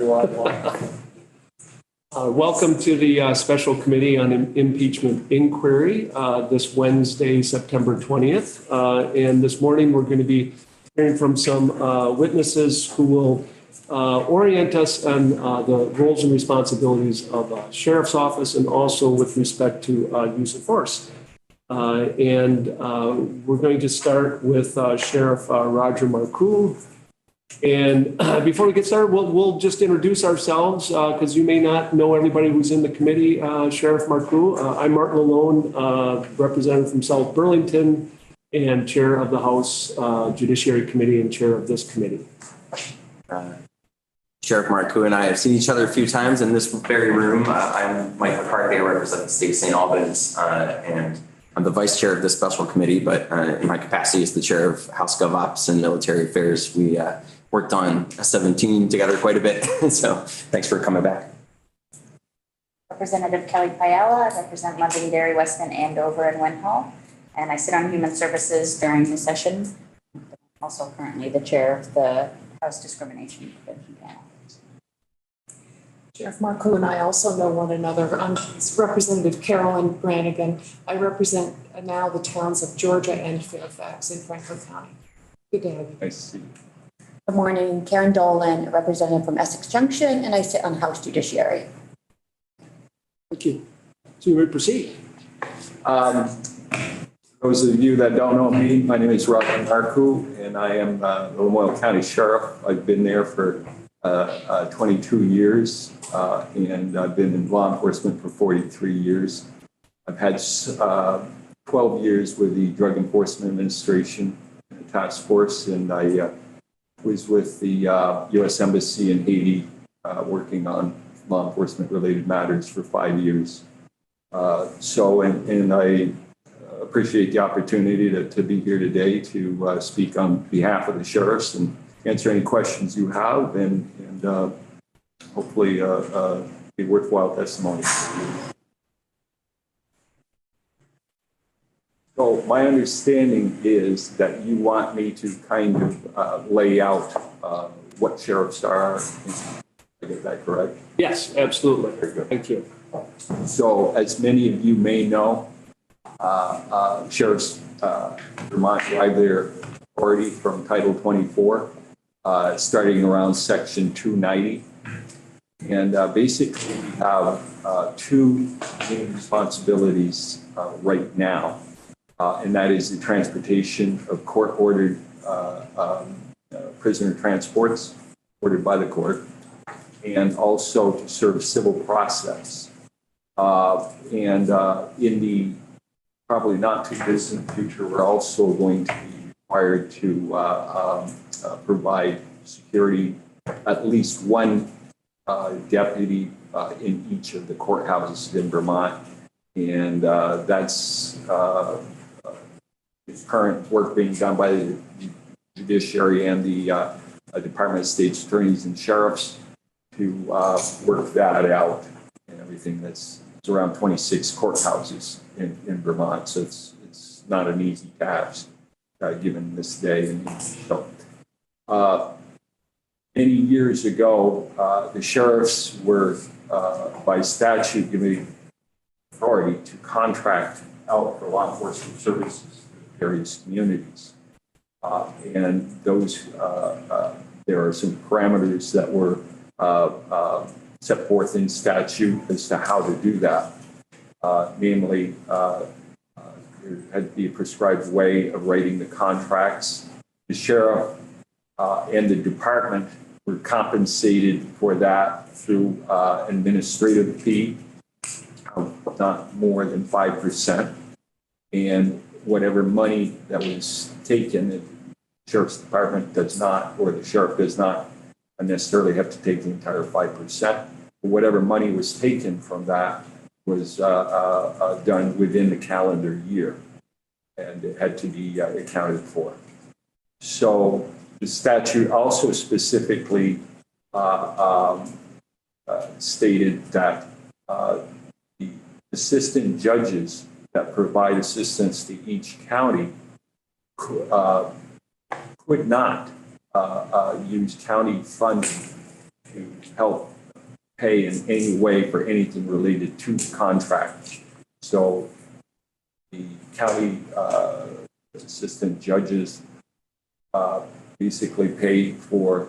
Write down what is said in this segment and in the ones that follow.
Welcome to the Special Committee on Impeachment Inquiry this Wednesday, September 20th. And this morning we're going to be hearing from some witnesses who will orient us on the roles and responsibilities of Sheriff's Office and also with respect to use of force. And we're going to start with Sheriff Roger Marcoux. And before we get started, we'll just introduce ourselves because you may not know everybody who's in the committee. Sheriff Marcoux, I'm Martin Lalone, representative from South Burlington and chair of the House Judiciary Committee and chair of this committee. Sheriff Marcoux and I have seen each other a few times in this very room. I'm Mike McCarthy. I represent the state of St. Albans, and I'm the vice chair of this special committee, but in my capacity as the chair of House Gov Ops and Military Affairs, we worked on S-17 together quite a bit. So thanks for coming back. Representative Kelly Payala. I represent Londonderry, Weston, Andover, and Wenhall. And I sit on Human Services during the session. I'm also currently the chair of the House Discrimination Prevention Panel. Sheriff Marcoux and I also know one another. I'm Representative Carolyn Brannigan. I represent now the towns of Georgia and Fairfax in Franklin County. Good to have you. Nice to see you. Good morning, Karen Dolan, representative from Essex Junction, and I sit on House Judiciary. Thank you. So you may proceed. Those of you that don't know me, my name is Roger Marcoux, and I am the Lamoille County Sheriff. I've been there for 22 years, and I've been in law enforcement for 43 years. I've had 12 years with the Drug Enforcement Administration Task Force, and I was with the U.S. Embassy in Haiti working on law enforcement related matters for 5 years. And I appreciate the opportunity to be here today to speak on behalf of the sheriffs and answer any questions you have and hopefully a worthwhile testimony. So my understanding is that you want me to kind of lay out what sheriffs are. I get that correct? Yes, absolutely. Very good. Thank you. So as many of you may know, sheriffs Vermont derive their authority from Title 24, starting around Section 290. And basically we have two main responsibilities right now. And that is the transportation of court-ordered prisoner transports ordered by the court, and also to serve civil process. In the probably not too distant future, we're also going to be required to provide security, at least one deputy in each of the courthouses in Vermont. And that's current work being done by the judiciary and the Department of State's attorneys and sheriffs to work that out and everything. That's around 26 courthouses in Vermont. So it's not an easy task given this day. And so many years ago, the sheriffs were by statute given authority to contract out for law enforcement services in various communities. And those, there are some parameters that were set forth in statute as to how to do that. Namely, there had to be a prescribed way of writing the contracts. The sheriff and the department were compensated for that through administrative fee of not more than 5%. And whatever money that was taken, the sheriff's department does not, or the sheriff does not necessarily have to take the entire 5%. Whatever money was taken from that was done within the calendar year, and it had to be accounted for. So the statute also specifically stated that the assistant judges that provide assistance to each county could not use county funding to help pay in any way for anything related to the contract. So the county assistant judges basically pay for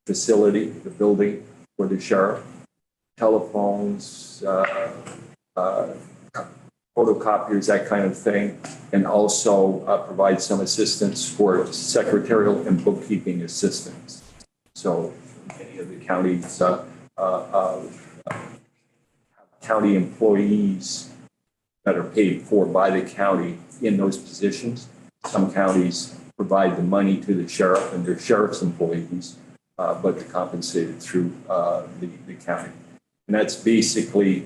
facility, the building for the sheriff, telephones, photocopiers, that kind of thing, and also provide some assistance for secretarial and bookkeeping assistance. So many of the counties county employees that are paid for by the county in those positions. Some counties provide the money to the sheriff and their sheriff's employees, but they're compensated through the county. And that's basically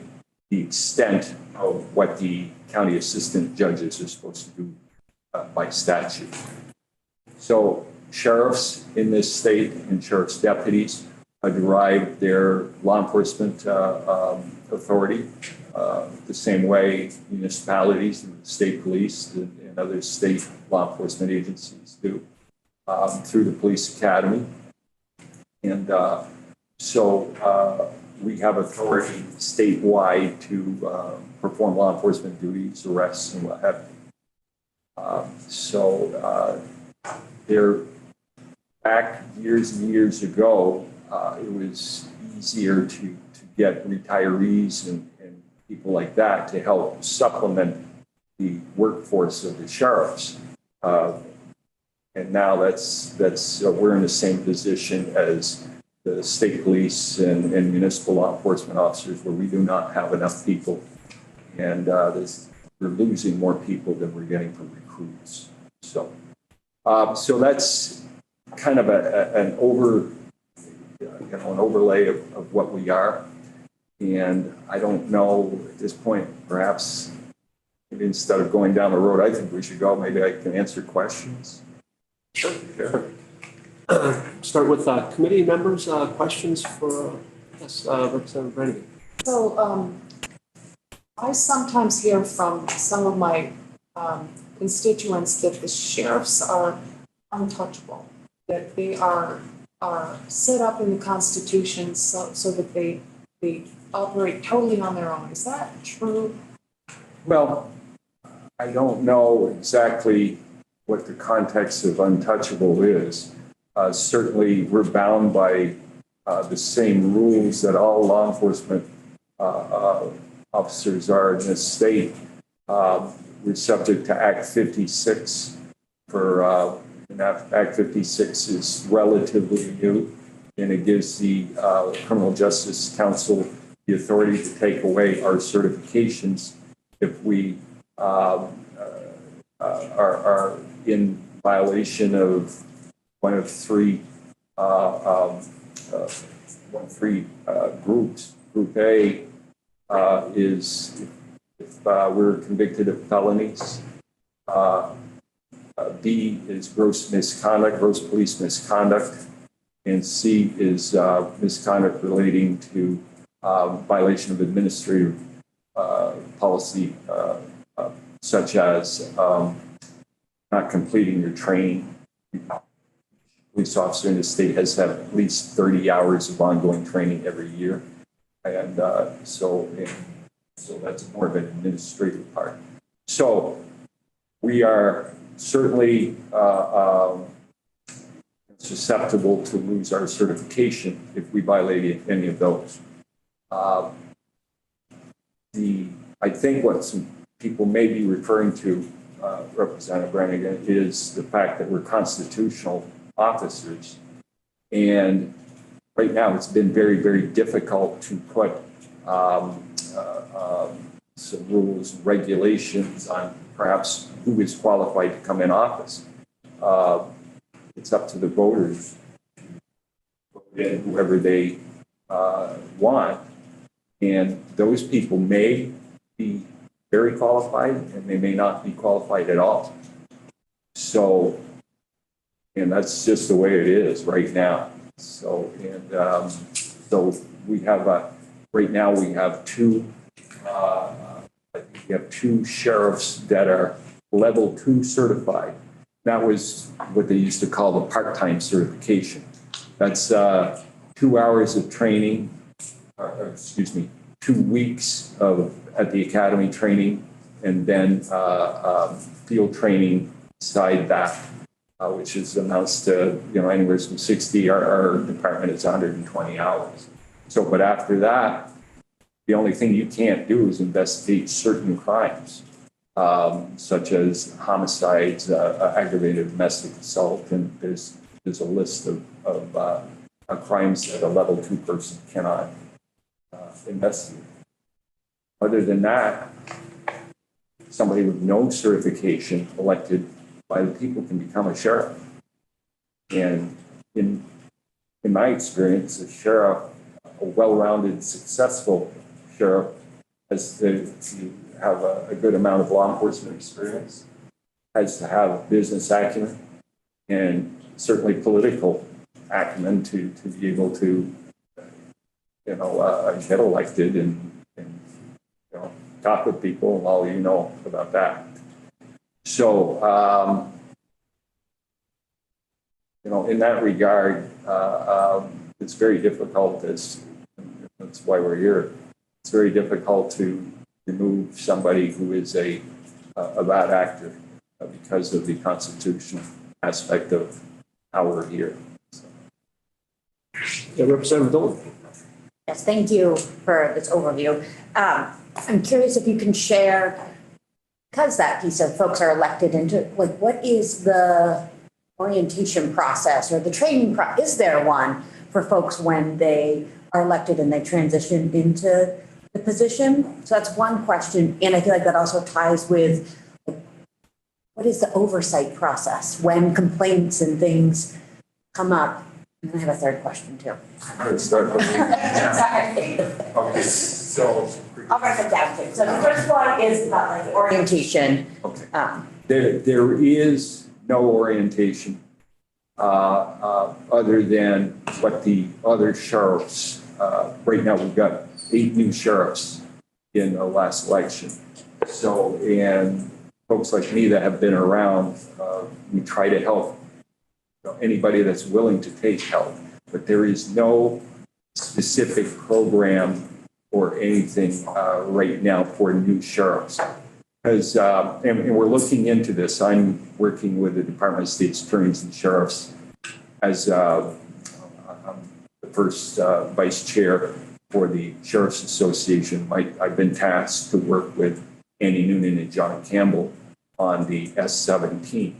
the extent of what the county assistant judges are supposed to do by statute. So sheriffs in this state and sheriff's deputies derive their law enforcement authority the same way municipalities and state police and other state law enforcement agencies do through the police academy. And so we have authority statewide to perform law enforcement duties, arrests, and what have you. They're back years and years ago. It was easier to get retirees and people like that to help supplement the workforce of the sheriffs. And now we're in the same position as the state police and municipal law enforcement officers, where we do not have enough people, and we're losing more people than we're getting from recruits. So that's kind of an overlay of what we are. And I don't know at this point, perhaps maybe instead of going down the road I think we should go, maybe I can answer questions. Sure. Start with committee members. Questions for Representative Brannigan. So I sometimes hear from some of my constituents that the sheriffs are untouchable, that they are set up in the Constitution so that they operate totally on their own. Is that true? Well, I don't know exactly what the context of untouchable is. Certainly, we're bound by the same rules that all law enforcement officers are in this state. We're subject to Act 56 and Act 56 is relatively new, and it gives the Criminal Justice Council the authority to take away our certifications if we are in violation of one of three groups. Group A is if we're convicted of felonies. B is gross misconduct, gross police misconduct, and C is misconduct relating to violation of administrative policy, such as not completing your training. Police officer in the state has to have at least 30 hours of ongoing training every year, and so that's more of an administrative part. So we are certainly susceptible to lose our certification if we violate any of those. I think what some people may be referring to, Representative Brannigan, is the fact that we're constitutional officers. And right now it's been very, very difficult to put some rules and regulations on perhaps who is qualified to come in office. It's up to the voters to put in whoever they want. And those people may be very qualified and they may not be qualified at all. So, and that's just the way it is right now. So, and so we have right now we have two sheriffs that are level 2 certified. That was what they used to call the part-time certification. That's 2 hours of training, excuse me, 2 weeks at the academy training, and then field training beside that, which amounts to, anywhere from 60. Our department is 120 hours. So, but after that, the only thing you can't do is investigate certain crimes, such as homicides, aggravated domestic assault, and there's a list of crimes that a level 2 person cannot investigate. Other than that, somebody with no certification elected by the people can become a sheriff. And in my experience, a sheriff, a well-rounded, successful sheriff, has to have a good amount of law enforcement experience, has to have business acumen, and certainly political acumen to be able to, get elected and talk with people, and all you know about that. So, in that regard, it's very difficult. That's why we're here. It's very difficult to remove somebody who is a bad actor because of the constitutional aspect of how we're here. So. Yeah, Representative Dolan. Yes, thank you for this overview. I'm curious if you can share, because that piece of folks are elected into, what is the orientation process or the training is there one for folks when they are elected and they transition into the position? So that's one question. And I feel like that also ties with what is the oversight process when complaints and things come up? And I have a third question too. Let's start with Sorry. okay, so I'll write them down too. So the first one is about like orientation. okay. There is no orientation other than what the other sheriffs. Right now, we've got 8 new sheriffs in the last election. So, and folks like me that have been around, we try to help anybody that's willing to take help. But there is no specific program or anything right now for new sheriffs. Because, and we're looking into this. I'm working with the Department of State's Attorneys and Sheriffs as I'm the first vice chair for the Sheriff's Association. I've been tasked to work with Andy Noonan and John Campbell on the S-17.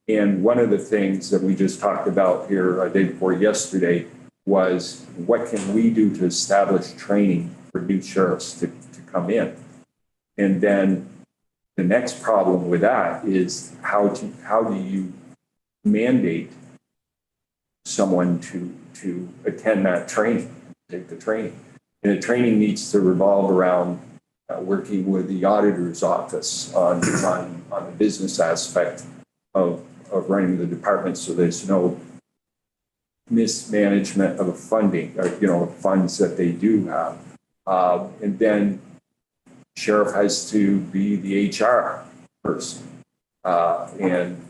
And one of the things that we just talked about here day before yesterday was what can we do to establish training for new sheriffs to come in? And then the next problem with that is how do you mandate someone to attend that training, take the training? And the training needs to revolve around working with the auditor's office on the business aspect of running the department, so there's no mismanagement of funding, funds that they do have. And then sheriff has to be the HR person. And,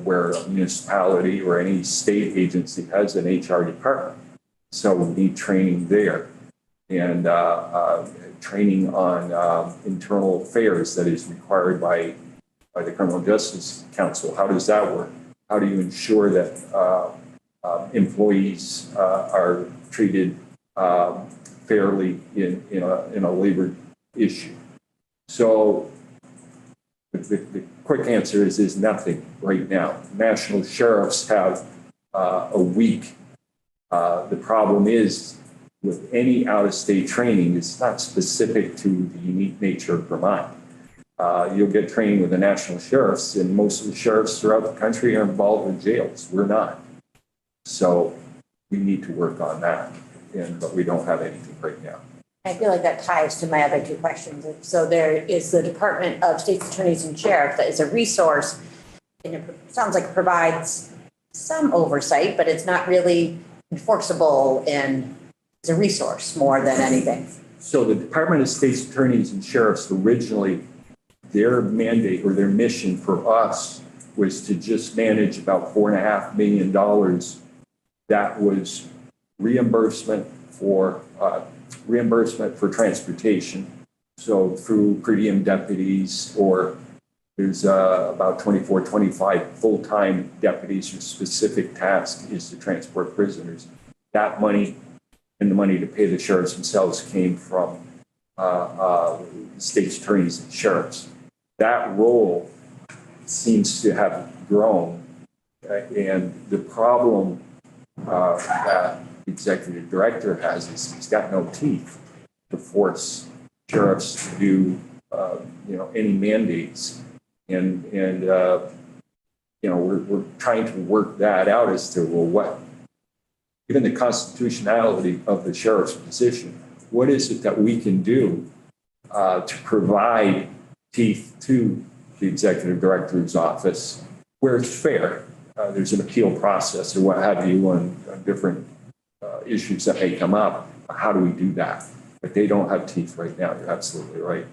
where a municipality or any state agency has an HR department. So we need training there and training on internal affairs that is required by the Criminal Justice Council. How does that work? How do you ensure that employees are treated fairly in a labor issue? So the quick answer is nothing right now. National sheriffs have a week. The problem is with any out-of-state training, it's not specific to the unique nature of Vermont. You'll get training with the national sheriffs, and most of the sheriffs throughout the country are involved in jails. We're not. So we need to work on that, but we don't have anything right now. I feel like that ties to my other 2 questions. So there is the Department of State's Attorneys and Sheriffs that is a resource, and it sounds like it provides some oversight, but it's not really enforceable and is a resource more than anything. So the Department of State's Attorneys and Sheriffs originally, their mandate or their mission for us was to just manage about $4.5 million that was reimbursement for transportation. So through per diem deputies, or there's about 24, 25 full-time deputies whose specific task is to transport prisoners. That money and the money to pay the sheriffs themselves came from state's attorneys and sheriffs. That role seems to have grown, and the problem that the executive director has is he's got no teeth to force sheriffs to do any mandates, and we're trying to work that out as to, well, what, given the constitutionality of the sheriff's position, what is it that we can do to provide teeth to the executive director's office where it's fair? There's an appeal process or what have you on different issues that may come up. How do we do that? But they don't have teeth right now. You're absolutely right.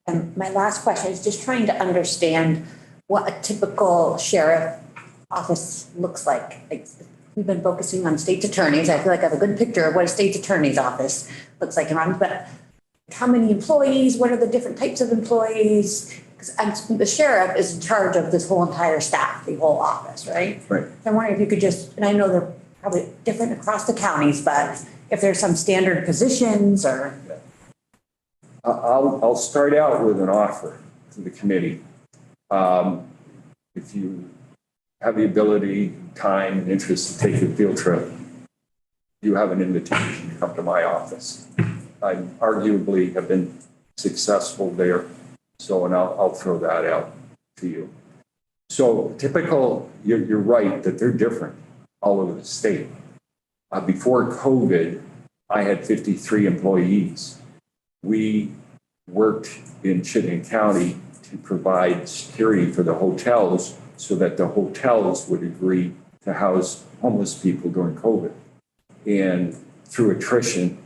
And my last question is just trying to understand what a typical sheriff office looks like. We've been focusing on state's attorneys. I feel like I have a good picture of what a state's attorney's office looks like around, but how many employees? What are the different types of employees? Because the sheriff is in charge of this whole entire staff, the whole office, right? Right. So I'm wondering if you could just, and I know they're probably different across the counties, but if there's some standard positions or. I'll start out with an offer to the committee. If you have the ability, time, and interest to take a field trip, you have an invitation to come to my office. I arguably have been successful there, and I'll throw that out to you. So typical, you're right that they're different all over the state. Before COVID, I had 53 employees. We worked in Chittenden County to provide security for the hotels so that the hotels would agree to house homeless people during COVID. And through attrition,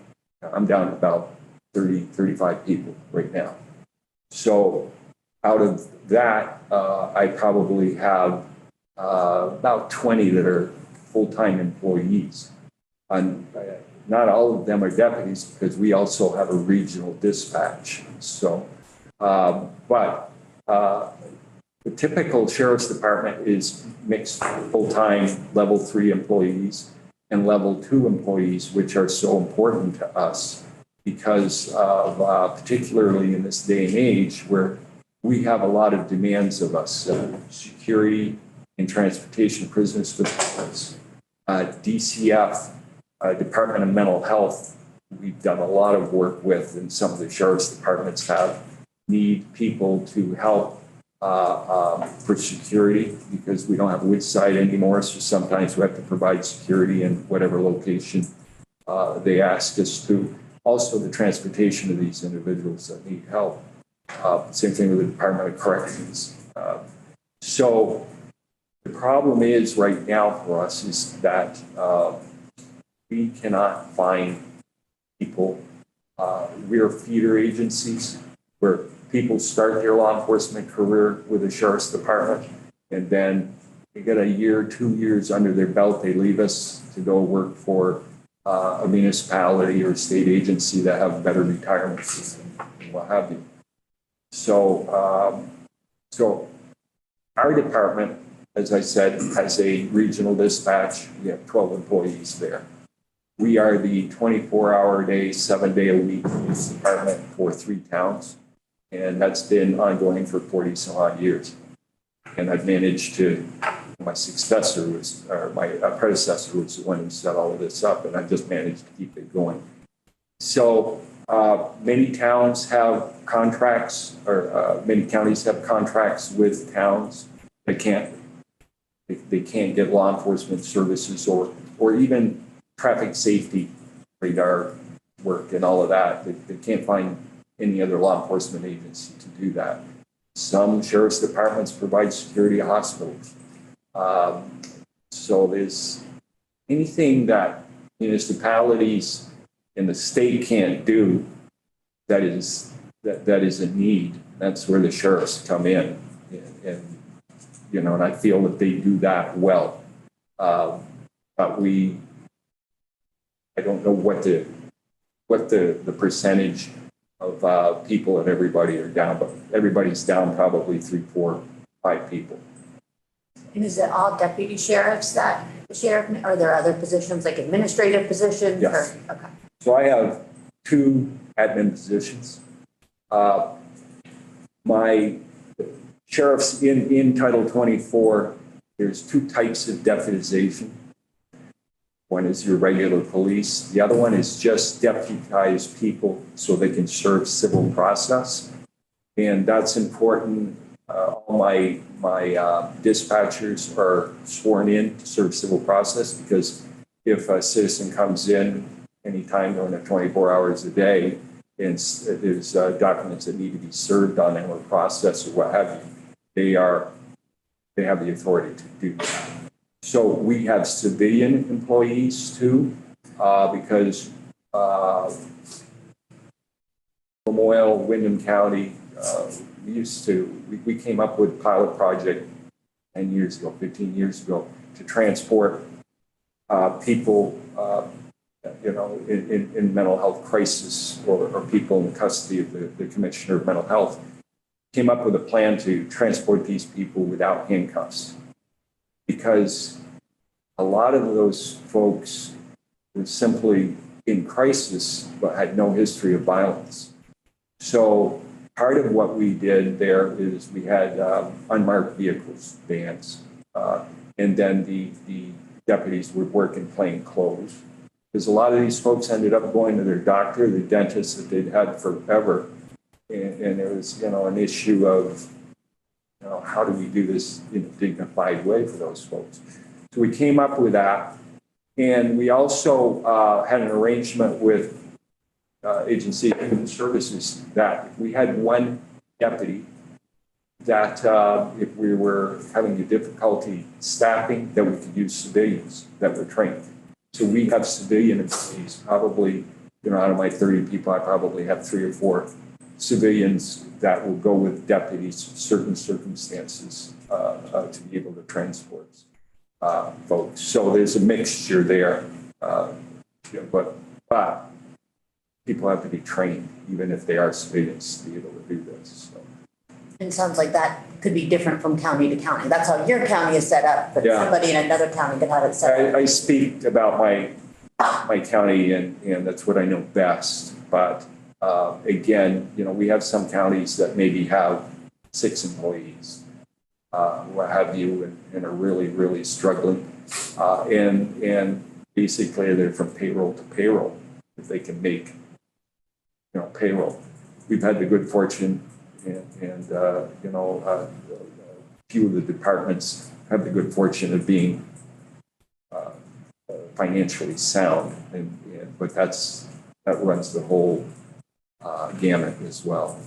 I'm down to about 30, 35 people right now. So out of that, I probably have about 20 that are full-time employees. And not all of them are deputies because we also have a regional dispatch. So, but the typical sheriff's department is mixed full-time level 3 employees and level 2 employees, which are so important to us because of particularly in this day and age where we have a lot of demands of us, security and transportation prisoners facilities, DCF, Department of Mental Health. We've done a lot of work with, and some of the sheriff's departments need people to help for security because we don't have Woodside anymore. So sometimes we have to provide security in whatever location they ask us to. Also, the transportation of these individuals that need help. Same thing with the Department of Corrections. So the problem is right now for us is that we cannot find people. We're feeder agencies where people start their law enforcement career with the sheriff's department, and then they get a year, 2 years under their belt. They leave us to go work for a municipality or state agency that have better retirement system and what have you. So, so our department, as I said, has a regional dispatch. We have 12 employees there. We are the 24-hour-a-day, 7-day-a-week police department for 3 towns. And that's been ongoing for 40 some odd years. And I've managed to, my successor was, or my predecessor was the one who set all of this up, and I've just managed to keep it going. So many towns have contracts, or many counties have contracts with towns that they can't get law enforcement services or even traffic safety radar work and all of that. They can't find any other law enforcement agency to do that. Some sheriff's departments provide security at hospitals. So there's anything that municipalities in the state can't do that is a need. That's where the sheriffs come in, and and I feel that they do that well. But I don't know what the percentage of people and everybody are down, but everybody's down probably 3, 4, 5 people. And is it all deputy sheriffs that the sheriff, are there other positions like administrative positions? Yes. Or, okay. So I have 2 admin positions. My sheriffs in Title 24, there's 2 types of deputization. One is your regular police. The other one is just deputize people so they can serve civil process. And that's important. All my dispatchers are sworn in to serve civil process, because if a citizen comes in anytime during the 24 hours a day and there's documents that need to be served on them or processed or what have you, they have the authority to do that. So we have civilian employees too, because Lamoille, Windham County, we came up with a pilot project 10 years ago, 15 years ago, to transport people, in mental health crisis, or people in custody of the Commissioner of Mental Health. Came up with a plan to transport these people without handcuffs, because a lot of those folks were simply in crisis but had no history of violence. So part of what we did there is we had unmarked vehicles, vans, and then the deputies would work in plain clothes, because a lot of these folks ended up going to their doctor, the dentist that they'd had forever, and there was an issue of how do we do this in a dignified way for those folks. So we came up with that, and we also had an arrangement with Agency of Human Services that if we had one deputy that if we were having a difficulty staffing, that we could use civilians that were trained. So we have civilian employees, probably, out of my 30 people, I probably have 3 or 4 civilians that will go with deputies in certain circumstances to be able to transport folks. So there's a mixture there, but people have to be trained, even if they are civilians, to be able to do this. So. And it sounds like that could be different from county to county. That's how your county is set up, but somebody in another county could have it set up. I speak about my county, and that's what I know best. But again, we have some counties that maybe have 6 employees, what have you, and are really, really struggling. And basically they're from payroll to payroll if they can make, payroll. We've had the good fortune, and a few of the departments have the good fortune of being financially sound, but that runs the whole gamut as well.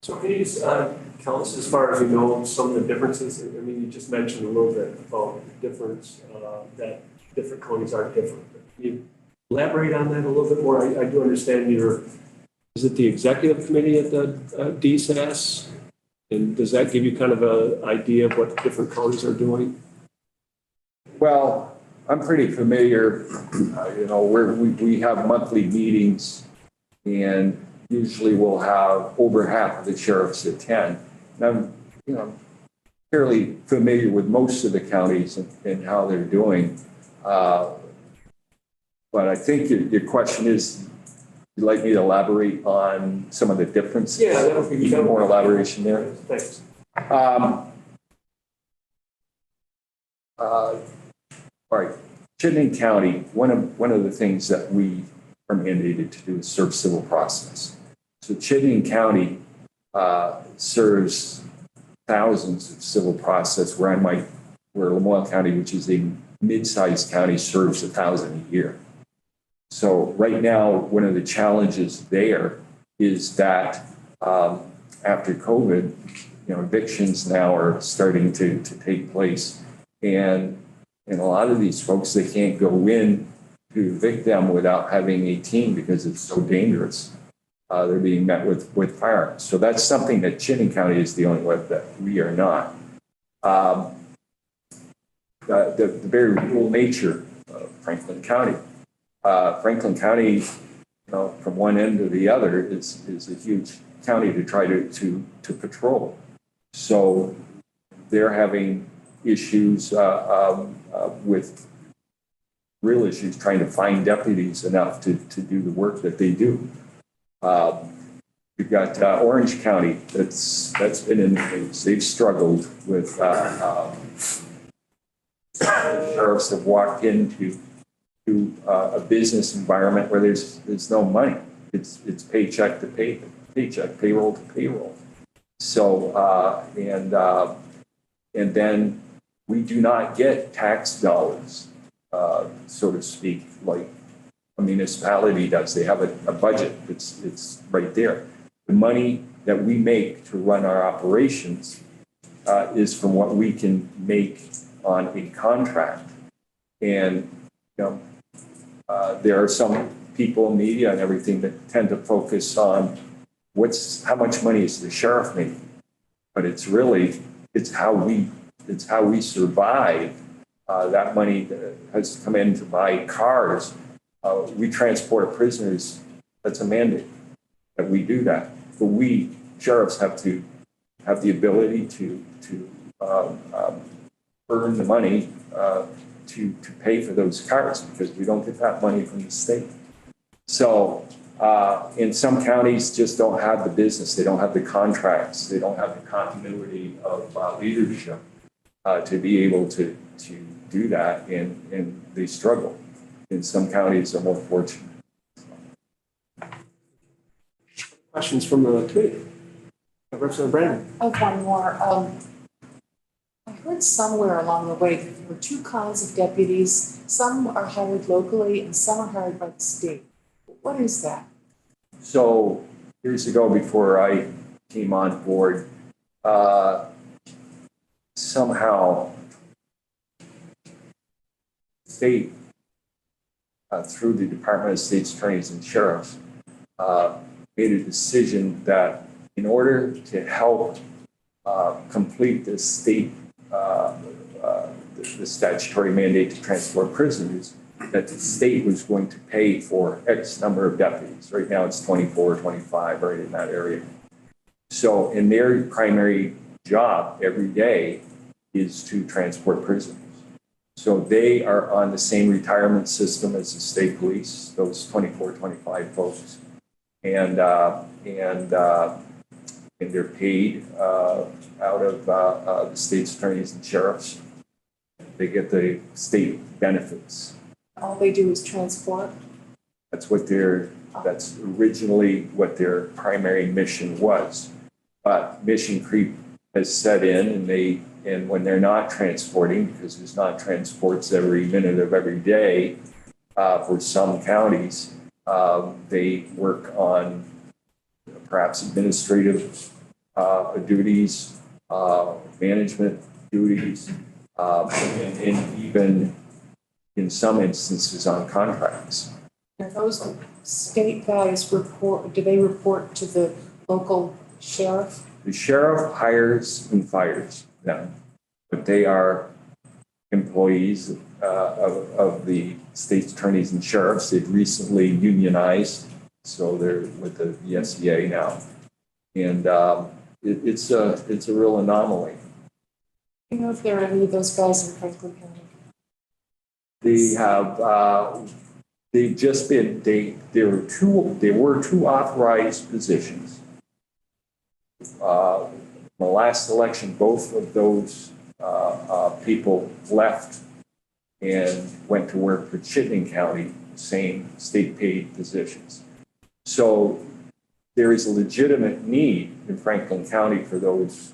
So can you just tell us, as far as you know, some of the differences? I mean, you just mentioned a little bit about the difference, that different counties are different. Can you elaborate on that a little bit more? I do understand is it the executive committee at the DSAS? And does that give you kind of an idea of what different counties are doing? Well, I'm pretty familiar, we have monthly meetings, and usually we'll have over half of the sheriffs attend. And I'm, fairly familiar with most of the counties and how they're doing. But I think your question is, you'd like me to elaborate on some of the differences? Yeah, that would be more elaboration there. Thanks. All right, Chittenden County, one of the things that we are mandated to do is serve civil process. So Chittenden County serves thousands of civil process, where Lamoille County, which is a mid-sized county, serves 1,000 a year. So right now, one of the challenges there is that after COVID, evictions now are starting to take place, and a lot of these folks, they can't go in to evict them without having a team because it's so dangerous. They're being met with firearms. So that's something that Chittenden County is dealing with that we are not. the very rural nature of Franklin County. Franklin County, from one end to the other is a huge county to try to patrol. So they're having issues with real issues trying to find deputies enough to do the work that they do. We've got Orange County that's been in the news. They've struggled with sheriffs have walked into a business environment where there's no money. It's paycheck to paycheck, payroll to payroll. So and then we do not get tax dollars, so to speak, like a municipality does. They have a budget. It's right there. The money that we make to run our operations is from what we can make on a contract. And there are some people in media and everything that tend to focus on how much money is the sheriff making, but it's how we survive. That money has come in to buy cars. We transport prisoners. That's a mandate that we do that. But we sheriffs have to have the ability to earn the money to pay for those cars because we don't get that money from the state. So in some counties just don't have the business. They don't have the contracts. They don't have the continuity of leadership to be able to do that, and they struggle. In some counties are more fortunate. Questions from the committee? Representative Brandon. I have one more. I heard somewhere along the way that there were two kinds of deputies. Some are hired locally and some are hired by the state. What is that? So years ago, before I came on board, somehow state, through the Department of State's Attorneys and Sheriffs, made a decision that in order to help complete the state, the statutory mandate to transport prisoners, that the state was going to pay for X number of deputies. Right now it's 24, 25, right in that area. So, and their primary job every day is to transport prisoners. So they are on the same retirement system as the state police, those 24, 25 folks. And they're paid out of the state's attorneys and sheriffs. They get the state benefits. All they do is transport? That's originally what their primary mission was. But mission creep has set in, and when they're not transporting, because there's not transports every minute of every day for some counties, they work on perhaps administrative duties, management duties, and even in some instances on contracts. And those state guys do they report to the local sheriff? The sheriff hires and fires them, but they are employees of the state's attorneys and sheriffs. They've recently unionized, so they're with the SEA now. And it's a real anomaly. Do you know if there are any of those guys in Franklin County? They have they've just been there were two authorized positions. The last election, both of those people left and went to work for Chittenden County, same state paid positions. So there is a legitimate need in Franklin County for those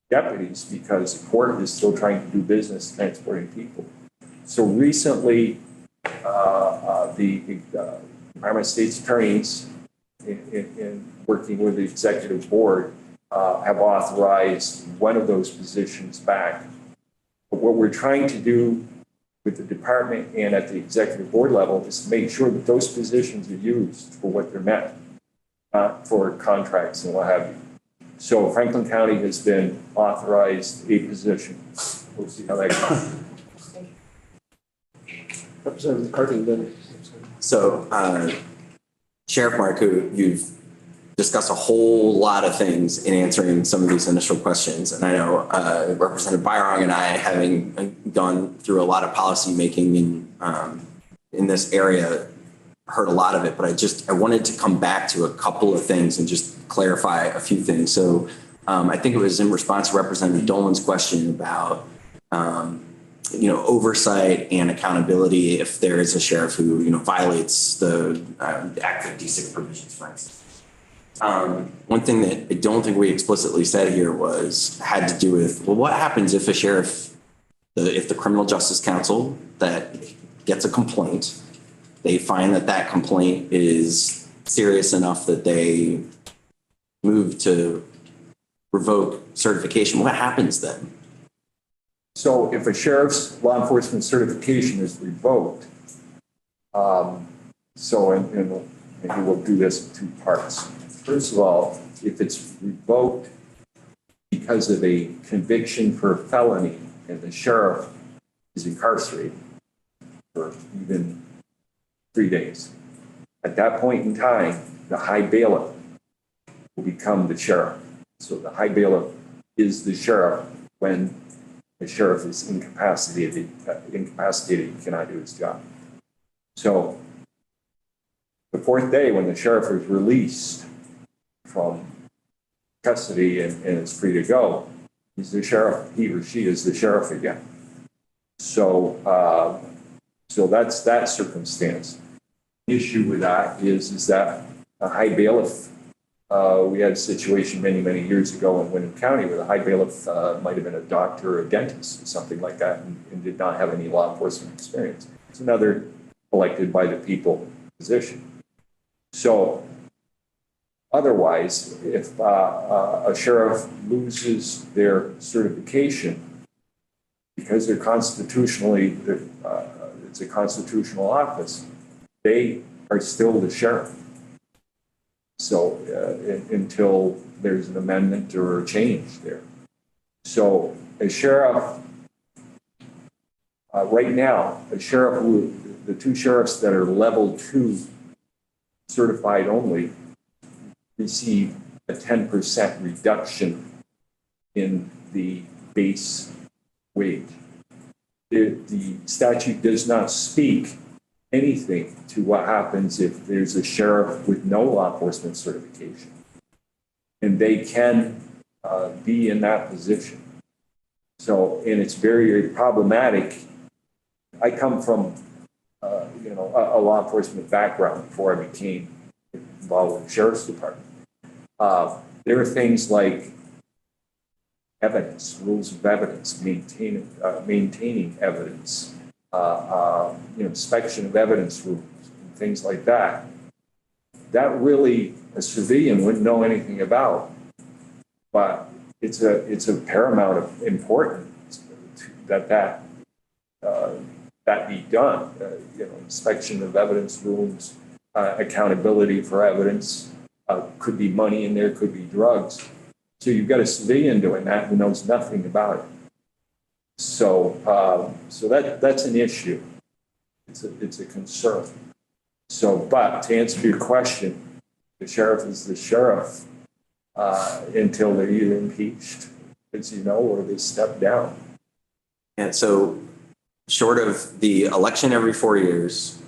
deputies because the court is still trying to do business transporting people. So recently, the Department of State's attorneys, in working with the executive board, have authorized one of those positions back. But what we're trying to do with the department and at the executive board level is to make sure that those positions are used for what they're meant, not for contracts and what have you. So Franklin County has been authorized a position. We'll see how that goes. Representative McCarthy, then. So, Sheriff Mark, who you've discussed a whole lot of things in answering some of these initial questions. And I know Representative Byrong and I, having gone through a lot of policy making in this area, heard a lot of it, but I wanted to come back to a couple of things and just clarify a few things. So I think it was in response to Representative Dolan's question about oversight and accountability if there is a sheriff who, violates the Act 56 provisions, for instance. One thing that I don't think we explicitly said here had to do with, well, what happens if a sheriff, if the Criminal Justice Council that gets a complaint, they find that complaint is serious enough that they move to revoke certification, what happens then? So if a sheriff's law enforcement certification is revoked, and we'll do this in two parts. First of all, if it's revoked because of a conviction for a felony and the sheriff is incarcerated for even 3 days, at that point in time, the high bailiff will become the sheriff. So the high bailiff is the sheriff when the sheriff is incapacitated, he cannot do his job. So the fourth day when the sheriff is released from custody and is free to go, he's the sheriff, he or she is the sheriff again. So that's that circumstance. The issue with that is that a high bailiff, we had a situation many years ago in Windham County where the high bailiff might have been a doctor or a dentist or something like that and did not have any law enforcement experience. It's another elected by the people position. So otherwise, if a sheriff loses their certification because they're constitutionally, it's a constitutional office, they are still the sheriff. So until there's an amendment or a change there. So a sheriff, right now, the two sheriffs that are level 2 certified only receive a 10% reduction in the base wage. The statute does not speak anything to what happens if there's a sheriff with no law enforcement certification. And they can be in that position. So, and it's very problematic. I come from, a law enforcement background before I became involved with the sheriff's department. There are things like evidence, rules of evidence, maintaining evidence, inspection of evidence rules, and things like that. That really a civilian wouldn't know anything about, but it's a paramount of importance that be done. Inspection of evidence rooms, accountability for evidence. Could be money in there, could be drugs. So you've got a civilian doing that who knows nothing about it. So that's an issue. It's a concern. So, but to answer your question, the sheriff is the sheriff until they're either impeached, as you know, or they step down. And so, short of the election every 4 years,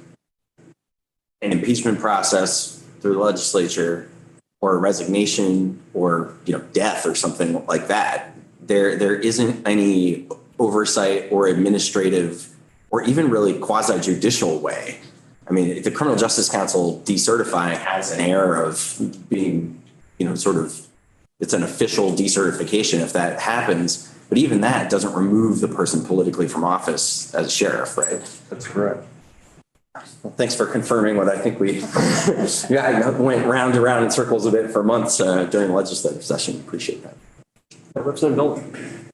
an impeachment process through the legislature, or a resignation, or death, or something like that, there isn't any oversight or administrative, or even really quasi-judicial way. I mean, the Criminal Justice Council decertifying has an air of being, it's an official decertification if that happens. But even that doesn't remove the person politically from office as sheriff, right? That's correct. Well, thanks for confirming what I think we went round and round in circles a bit for months during the legislative session. Appreciate that. Representative Dolan.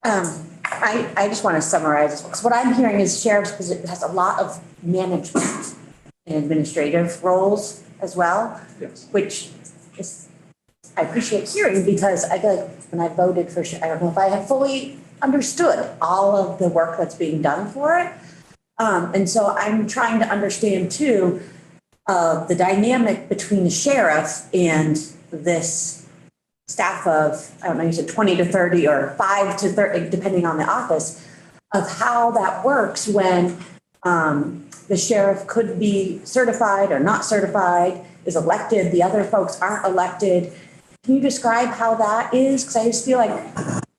I just want to summarize this because what I'm hearing is sheriff's position has a lot of management and administrative roles as well, Yes. which is I appreciate hearing because I feel like when I voted for, I don't know if I have fully understood all of the work that's being done for it. And so I'm trying to understand too, the dynamic between the sheriff and this staff of, I don't know, you said 20 to 30 or 5 to 30, depending on the office, of how that works when the sheriff could be certified or not certified, is elected, the other folks aren't elected. Can you describe how that is? Because I just feel like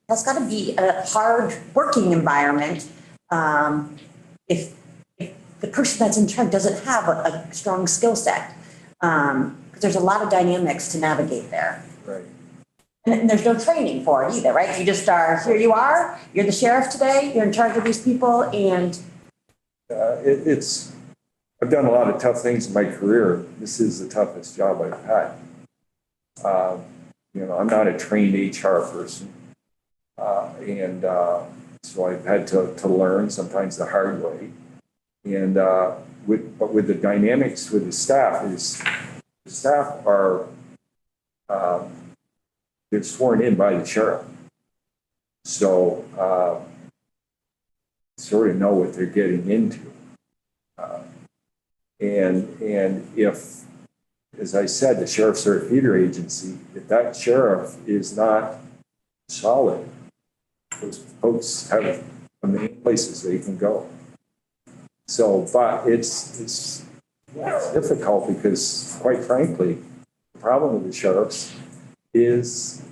that's got to be a hard working environment if the person that's in charge doesn't have a strong skill set. Because there's a lot of dynamics to navigate there. Right. And there's no training for it either, right? You just are, here you are, you're the sheriff today, you're in charge of these people, and I've done a lot of tough things in my career. This is the toughest job I've had. I'm not a trained HR person. So I've had to learn sometimes the hard way. And with the dynamics with the staff is the staff are they're sworn in by the sheriff. So sort of know what they're getting into. And if, as I said, the sheriff's a feeder agency, if that sheriff is not solid, those folks have many places they can go. So, but it's difficult because, quite frankly, the problem with the sheriffs is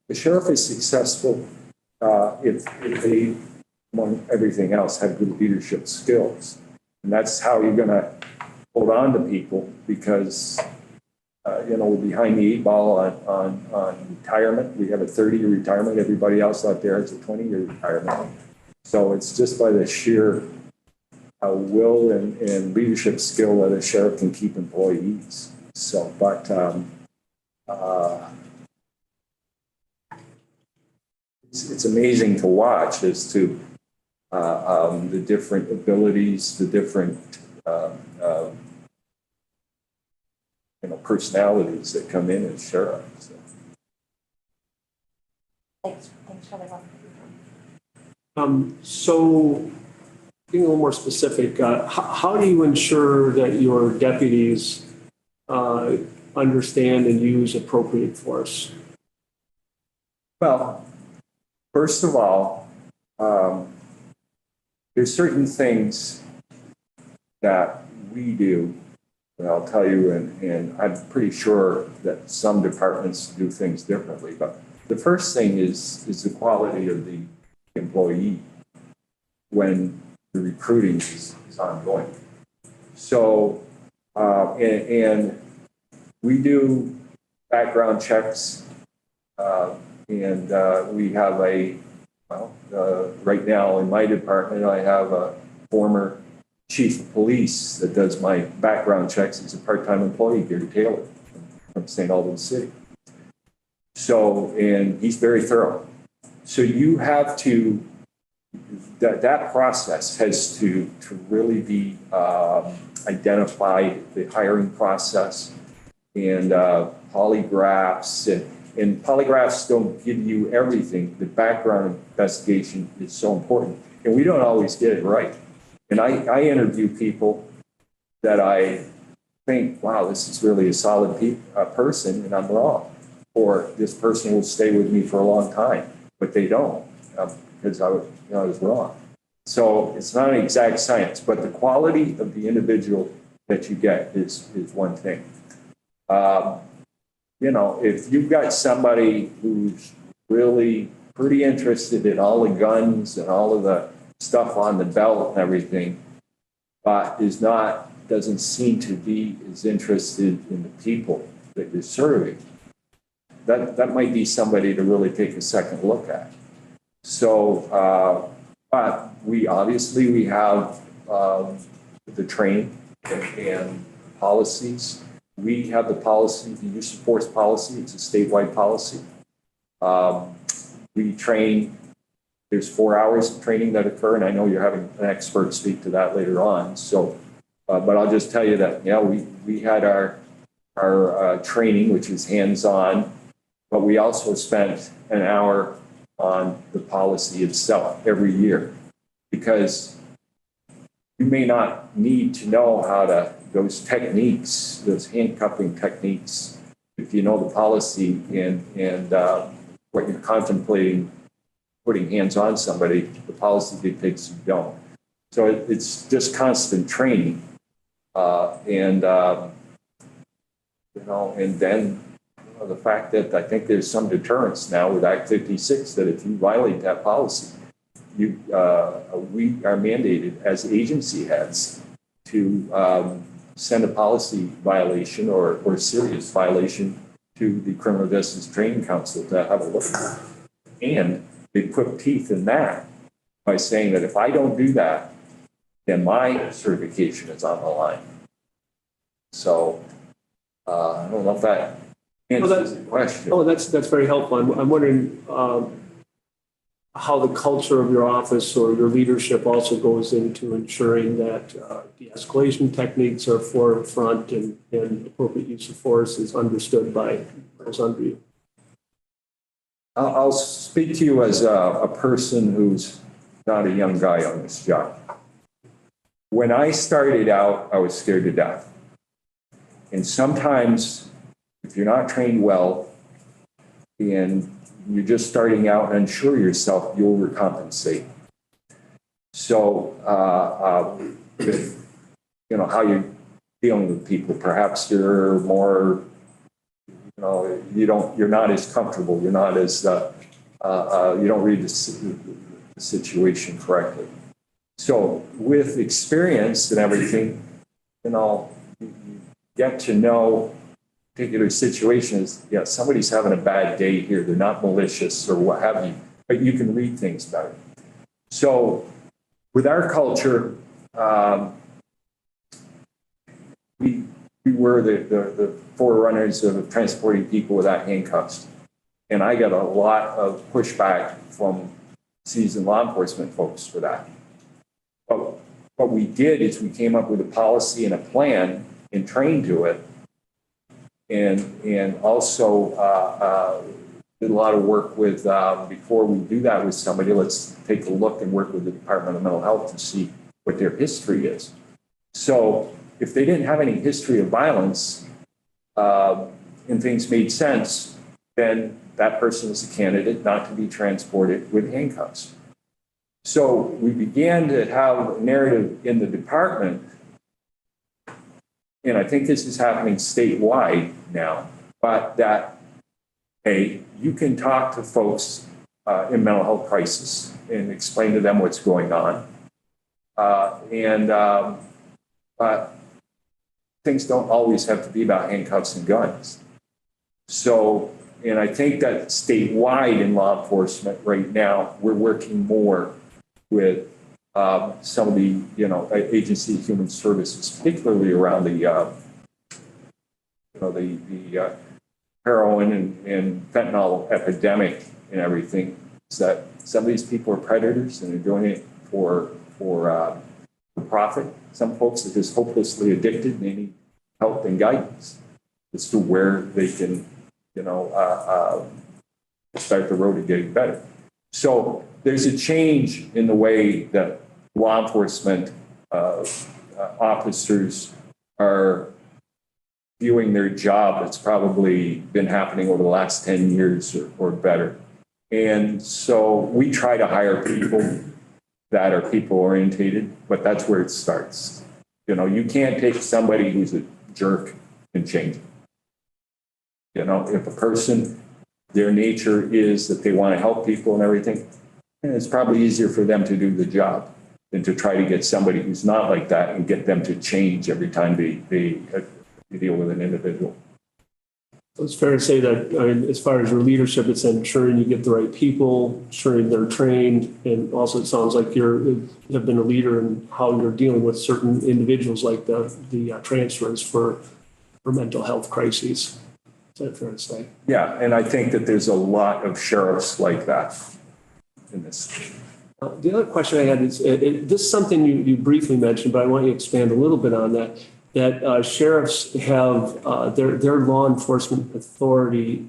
the sheriff is successful if they, among everything else, have good leadership skills. And that's how you're going to hold on to people because, we're behind the 8 ball on retirement. We have a 30-year retirement. Everybody else out there has a 20-year retirement. So it's just by the sheer will and leadership skill that a sheriff can keep employees. So, but it's amazing to watch as to the different abilities, the different personalities that come in as sheriffs. thanks for the help. So being a little more specific, how do you ensure that your deputies understand and use appropriate force? Well, first of all, there's certain things that we do, and I'll tell you, and I'm pretty sure that some departments do things differently, but the first thing is the quality of the employee when the recruiting is ongoing. So, and we do background checks, and we have right now in my department, I have a former chief of police that does my background checks. He's a part-time employee, Gary Taylor, from St. Albans City. So, and he's very thorough. So you have to, that process has to really be identified, the hiring process, and polygraphs, and polygraphs don't give you everything. The background investigation is so important, and we don't always get it right. And I interview people that I think, wow, this is really a solid person, and I'm wrong. Or this person will stay with me for a long time, but they don't because I was wrong. So it's not an exact science, but the quality of the individual that you get is one thing. If you've got somebody who's really pretty interested in all the guns and all of the stuff on the belt and everything, but doesn't seem to be as interested in the people that you're serving, that might be somebody to really take a second look at. So, but we have the training and policies. We have the policy, the use of force policy. It's a statewide policy. We train, there's 4 hours of training that occur, and I know you're having an expert speak to that later on. So, but I'll just tell you that, we had our training, which is hands-on, but we also spent an hour on the policy itself every year, because you may not need to know how to, those techniques, those handcuffing techniques, if you know the policy and what you're contemplating putting hands on somebody, the policy dictates you don't. So it's just constant training. And then the fact that I think there's some deterrence now with Act 56 that if you violate that policy, we are mandated as agency heads to send a policy violation or serious violation to the Criminal Justice Training Council to have a look at. And they put teeth in that by saying that if I don't do that, then my certification is on the line. So I don't know if that answers the question. Oh, that's very helpful. I'm wondering how the culture of your office or your leadership also goes into ensuring that de-escalation techniques are forefront and appropriate use of force is understood by those under you. I'll speak to you as a person who's not a young guy on this job. When I started out, I was scared to death. And sometimes, if you're not trained well and you're just starting out and unsure yourself, you'll overcompensate. So, how you're dealing with people, perhaps you're more, you're not as comfortable, you're not as, you don't read the situation correctly. So with experience and everything, you get to know particular situations. Yeah, somebody's having a bad day here. They're not malicious or what have you, but you can read things better. So with our culture, we were the forerunners of transporting people without handcuffs. And I got a lot of pushback from seasoned law enforcement folks for that. But what we did is we came up with a policy and a plan and trained to it. And also did a lot of work with, before we do that with somebody, let's take a look and work with the Department of Mental Health to see what their history is. So if they didn't have any history of violence and things made sense, then that person is a candidate not to be transported with handcuffs. So we began to have a narrative in the department, and I think this is happening statewide now, but that, hey, you can talk to folks in mental health crisis and explain to them what's going on. But things don't always have to be about handcuffs and guns. So, and I think that statewide in law enforcement right now, we're working more with some of the, agency of human services, particularly around the heroin and fentanyl epidemic and everything. Is that some of these people are predators and they're doing it for profit. Some folks are just hopelessly addicted and they need help and guidance as to where they can, start the road to getting better. So there's a change in the way that law enforcement officers are viewing their job. That's probably been happening over the last 10 years or better. And so we try to hire people that are people orientated, but that's where it starts. You can't take somebody who's a jerk and change it. If a person, their nature is that they want to help people and everything, and it's probably easier for them to do the job than to try to get somebody who's not like that and get them to change every time they deal with an individual. So it's fair to say that, as far as your leadership, it's ensuring you get the right people, ensuring they're trained, and also it sounds like you have been a leader in how you're dealing with certain individuals, like the transfers for mental health crises. Is that fair to say? Yeah, and I think that there's a lot of sheriffs like that in this. The other question I had is, this is something you briefly mentioned, but I want you to expand a little bit on that. that sheriffs have their law enforcement authority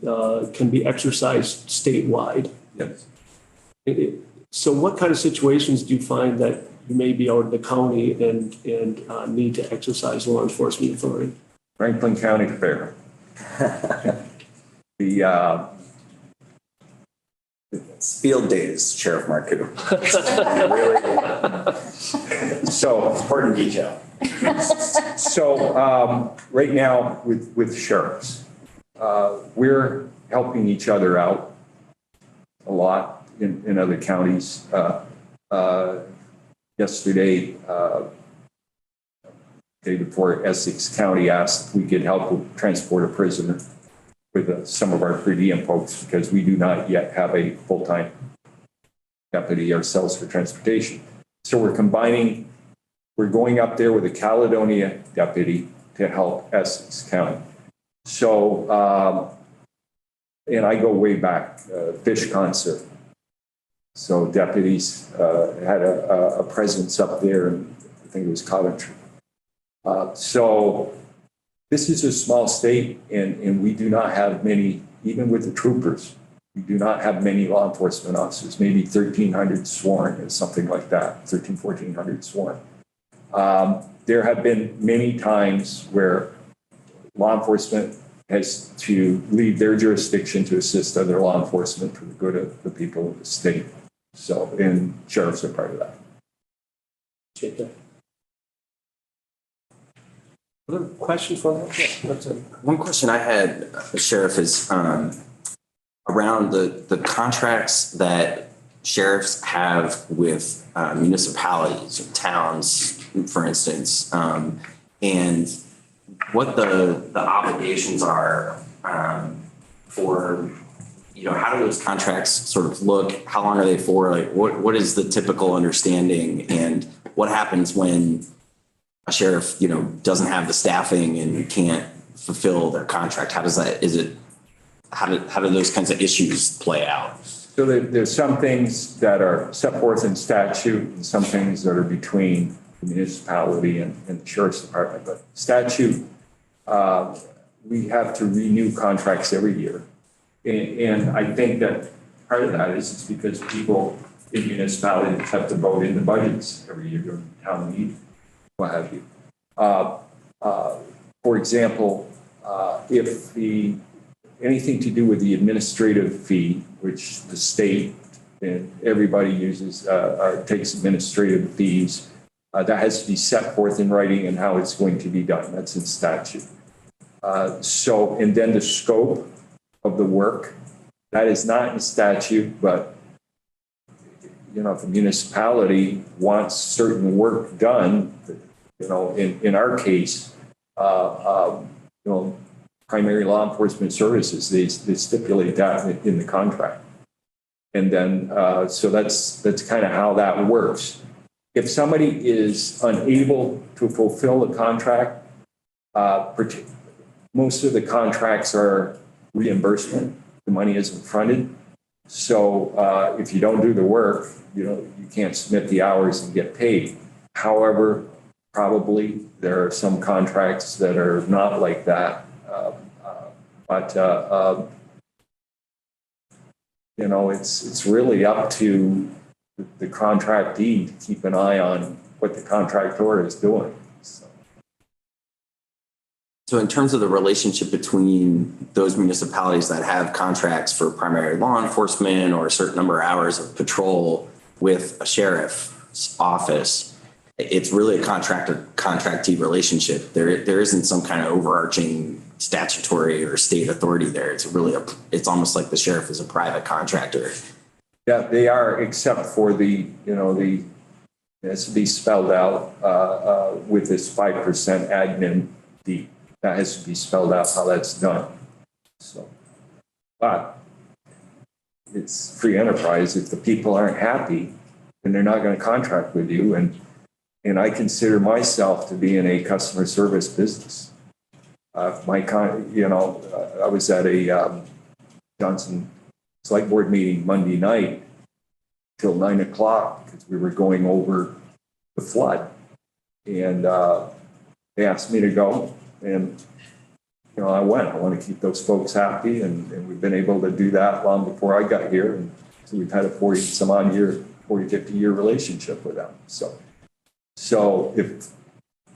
can be exercised statewide. Yes. So what kind of situations do you find that you may be out in the county and need to exercise law enforcement authority? Franklin County Fair. The It's field days, Sheriff Markku. so Important detail. So right now with sheriffs, we're helping each other out a lot in other counties. Yesterday, day before, Essex County asked if we could help transport a prisoner with some of our per diem folks because we do not yet have a full-time deputy ourselves for transportation. So we're combining. We're going up there with a Caledonia deputy to help Essex County. So, and I go way back, fish concert. So deputies had a presence up there, and I think it was Coventry. So this is a small state, and we do not have many, even with the troopers, we do not have many law enforcement officers, maybe 1,300 sworn or something like that, 1,400 sworn. There have been many times where law enforcement has to leave their jurisdiction to assist other law enforcement for the good of the people of the state. So, and sheriffs are part of that. Appreciate that. Other questions for that? Yeah, that's it. One question I had, Sheriff, is around the contracts that sheriffs have with municipalities, towns, for instance, and what the obligations are for, how do those contracts sort of look? How long are they for? Like, what is the typical understanding, and what happens when a sheriff, doesn't have the staffing and can't fulfill their contract? How do those kinds of issues play out? So there's some things that are set forth in statute and some things that are between the municipality and the sheriff's department. But statute, we have to renew contracts every year. And I think that part of that is it's because people in municipalities have to vote in the budgets every year during town meeting, what have you. For example, if anything to do with the administrative fee, which the state and everybody uses, takes administrative fees, that has to be set forth in writing and how it's going to be done. That's in statute. And then the scope of the work, that is not in statute, but if a municipality wants certain work done, in our case, primary law enforcement services, they stipulate that in the contract. And then, so that's kind of how that works. If somebody is unable to fulfill the contract, most of the contracts are reimbursement. The money isn't fronted. So if you don't do the work, you can't submit the hours and get paid. However, probably there are some contracts that are not like that. It's really up to the contractee to keep an eye on what the contractor is doing. So in terms of the relationship between those municipalities that have contracts for primary law enforcement or a certain number of hours of patrol with a sheriff's office, it's really a contractee relationship. There isn't some kind of overarching statutory or state authority there. It's almost like the sheriff is a private contractor. Yeah, they are, except for it has to be spelled out with this 5% admin fee. That has to be spelled out how that's done. So, but it's free enterprise. If the people aren't happy, then they're not going to contract with you. And I consider myself to be in a customer service business. I was at a Johnson Select Board meeting Monday night till 9 o'clock because we were going over the flood. And they asked me to go, and I went. I want to keep those folks happy, and we've been able to do that long before I got here, and so we've had a 50 year relationship with them. So if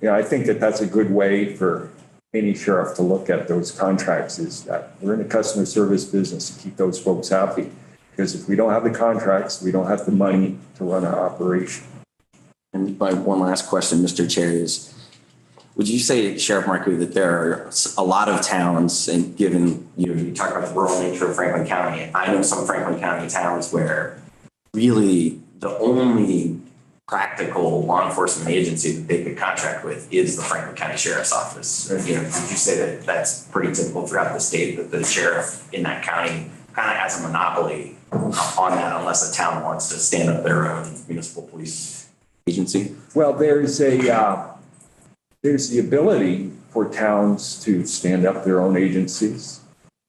I think that that's a good way for any sheriff to look at those contracts, is that we're in a customer service business to keep those folks happy. Because if we don't have the contracts, we don't have the money to run our operation. And my one last question, Mr. Chair, is would you say, Sheriff Marcoux, that there are a lot of towns, and given, you talk about the rural nature of Franklin County, I know some Franklin County towns where really the only practical law enforcement agency that they could contract with is the Franklin County Sheriff's Office. Would you say that that's pretty typical throughout the state, that the sheriff in that county kind of has a monopoly on that unless a town wants to stand up their own municipal police agency? Well, there's the ability for towns to stand up their own agencies,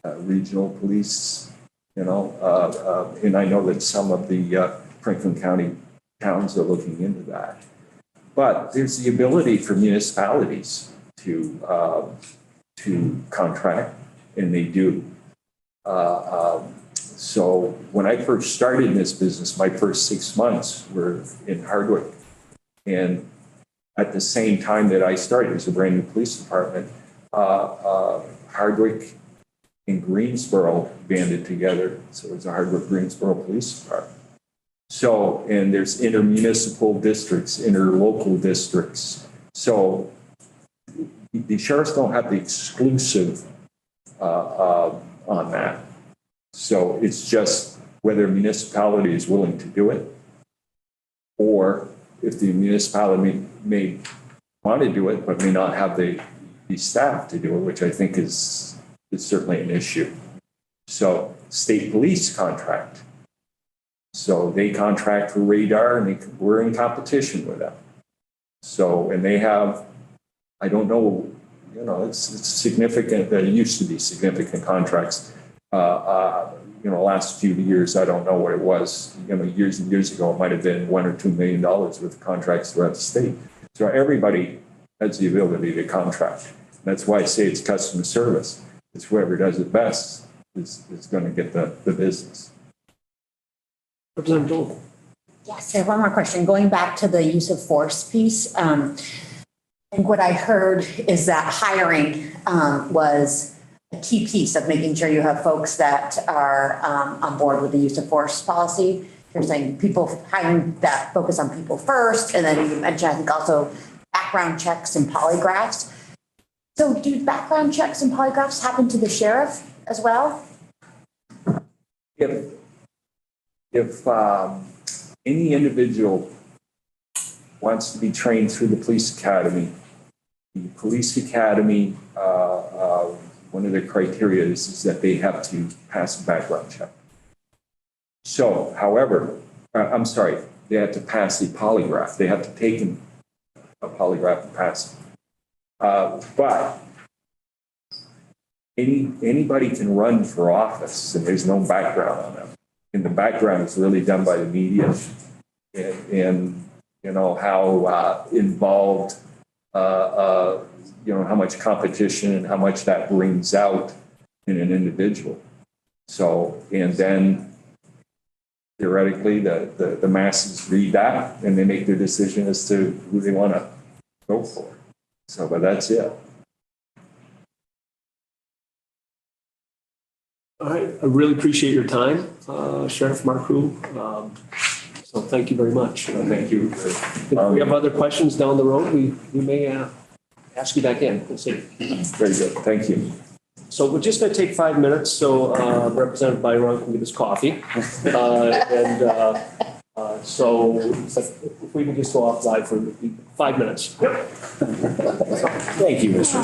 regional police, and I know that some of the Franklin County towns are looking into that. But there's the ability for municipalities to contract, and they do. So when I first started in this business, my first 6 months were in Hardwick. And at the same time that I started, it was a brand new police department, Hardwick and Greensboro banded together. So it was a Hardwick Greensboro Police Department. So, and there's intermunicipal districts, interlocal districts. So the sheriffs don't have the exclusive on that. So it's just whether a municipality is willing to do it, or if the municipality may want to do it, but may not have the staff to do it, which I think is certainly an issue. So state police contract. So they contract for radar, and we're in competition with them. So, and they have, I don't know, it's significant. There used to be significant contracts. Last few years, I don't know what it was. Years and years ago, it might have been $1 or $2 million worth of contracts throughout the state. So everybody has the ability to contract. And that's why I say it's customer service. It's whoever does it best is going to get the business. Representative Dole. Yes, I have one more question. Going back to the use of force piece, and what I heard is that hiring was a key piece of making sure you have folks that are on board with the use of force policy. You're saying people hiring that focus on people first, and then you mentioned, I think, also background checks and polygraphs. So do background checks and polygraphs happen to the sheriff as well? If any individual wants to be trained through the police academy, one of the criteria is that they have to pass a background check. So, however, I'm sorry, they have to pass the polygraph. They have to take a polygraph and pass it. But anybody can run for office, and there's no background on them. And the background is really done by the media, and how involved, how much competition and how much that brings out in an individual. So, and then theoretically, the masses read that and they make their decision as to who they want to vote for. So, but that's it. All right, I really appreciate your time, Sheriff Marcoux. So thank you very much. Thank you. If we have other questions down the road, we may ask you back in. We'll see. Very good. Thank you. So we're just going to take 5 minutes so Representative Byron can get his coffee. So if we can just go off live for 5 minutes. Thank you, Mr.